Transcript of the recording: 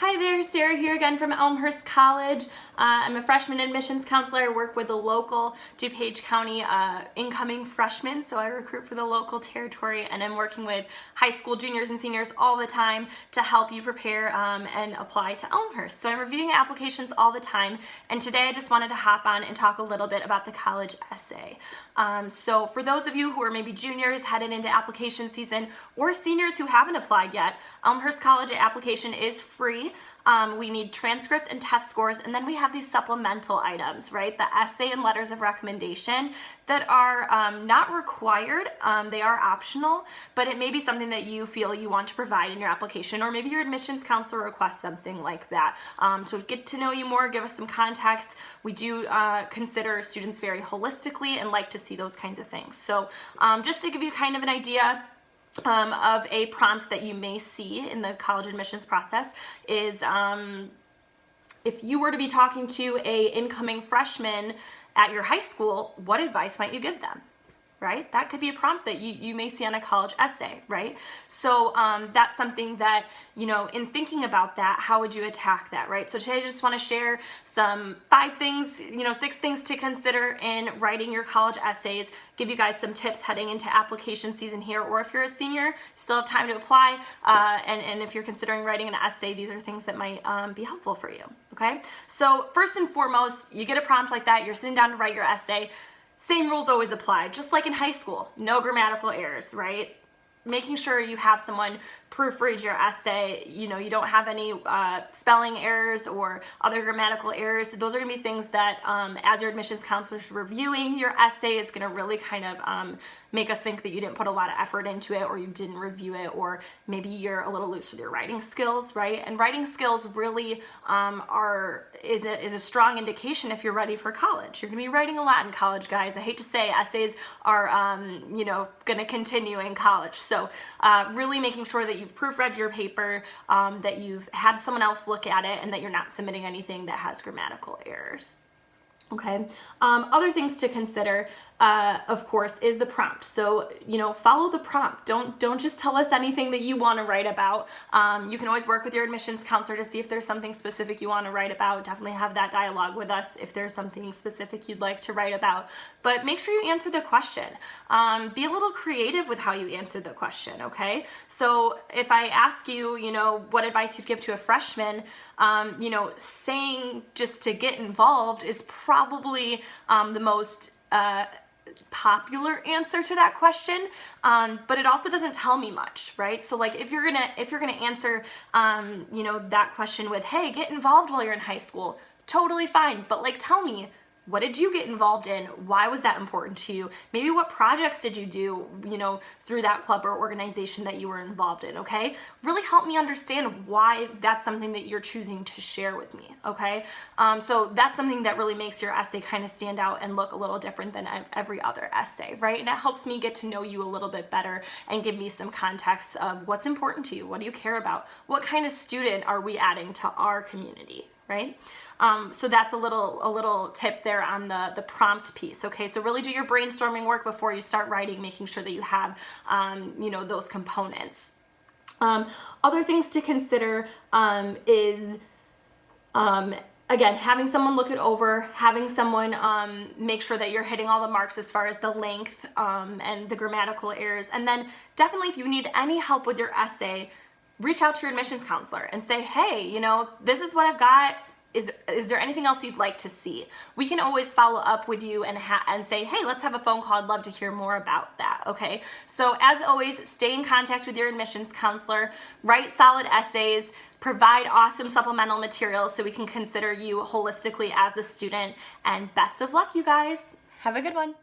Hi there, Sarah here again from Elmhurst College. I'm a freshman admissions counselor. I work with the local DuPage County incoming freshmen, so I recruit for the local territory, and I'm working with high school juniors and seniors all the time to help you prepare and apply to Elmhurst. So I'm reviewing applications all the time, and today I just wanted to hop on and talk a little bit about the college essay. So for those of you who are maybe juniors headed into application season or seniors who haven't applied yet, Elmhurst College application is free. We need transcripts and test scores, and then we have these supplemental items, right? The essay and letters of recommendation that are not required, they are optional, but it may be something that you feel you want to provide in your application, or maybe your admissions counselor requests something like that. To get to know you more, give us some context. We do consider students very holistically and like to see those kinds of things. So just to give you kind of an idea, of a prompt that you may see in the college admissions process is if you were to be talking to a incoming freshman at your high school, what advice might you give them? Right? That could be a prompt that you may see on a college essay, right? So that's something that, you know, in thinking about that, how would you attack that, right? So today I just want to share some 6 things to consider in writing your college essays, give you guys some tips heading into application season here, or if you're a senior, you still have time to apply, and if you're considering writing an essay, these are things that might be helpful for you, okay? So first and foremost, you get a prompt like that, you're sitting down to write your essay. Same rules always apply, just like in high school. No grammatical errors, right? Making sure you have someone proofread your essay, you know, you don't have any spelling errors or other grammatical errors. Those are gonna be things that as your admissions counselor's reviewing your essay is gonna really kind of make us think that you didn't put a lot of effort into it, or you didn't review it, or maybe you're a little loose with your writing skills, right? And writing skills really is a strong indication if you're ready for college. You're gonna be writing a lot in college, guys. I hate to say essays are gonna continue in college. So really making sure that you've proofread your paper, that you've had someone else look at it, and that you're not submitting anything that has grammatical errors. Okay. Other things to consider, of course, is the prompt. So, you know, follow the prompt. Don't just tell us anything that you want to write about. You can always work with your admissions counselor to see if there's something specific you want to write about. Definitely have that dialogue with us if there's something specific you'd like to write about. But make sure you answer the question. Be a little creative with how you answer the question, okay? So if I ask you, you know, what advice you'd give to a freshman, you know, saying just to get involved is probably the most popular answer to that question, but it also doesn't tell me much, right? So like if you're gonna answer you know, that question with, hey, get involved while you're in high school, totally fine, but like tell me, what did you get involved in? Why was that important to you? Maybe what projects did you do, you know, through that club or organization that you were involved in, okay? Really help me understand why that's something that you're choosing to share with me, okay? So that's something that really makes your essay kind of stand out and look a little different than every other essay, right? And it helps me get to know you a little bit better and give me some context of what's important to you, what do you care about, what kind of student are we adding to our community, right? So that's a little tip there on the prompt piece, okay? So really do your brainstorming work before you start writing, making sure that you have, you know, those components. Other things to consider is, again, having someone look it over, having someone make sure that you're hitting all the marks as far as the length and the grammatical errors. And then definitely if you need any help with your essay, reach out to your admissions counselor and say, hey, you know, this is what I've got. Is there anything else you'd like to see? We can always follow up with you and say, hey, let's have a phone call. I'd love to hear more about that, okay? So as always, stay in contact with your admissions counselor, write solid essays, provide awesome supplemental materials so we can consider you holistically as a student, and best of luck, you guys. Have a good one.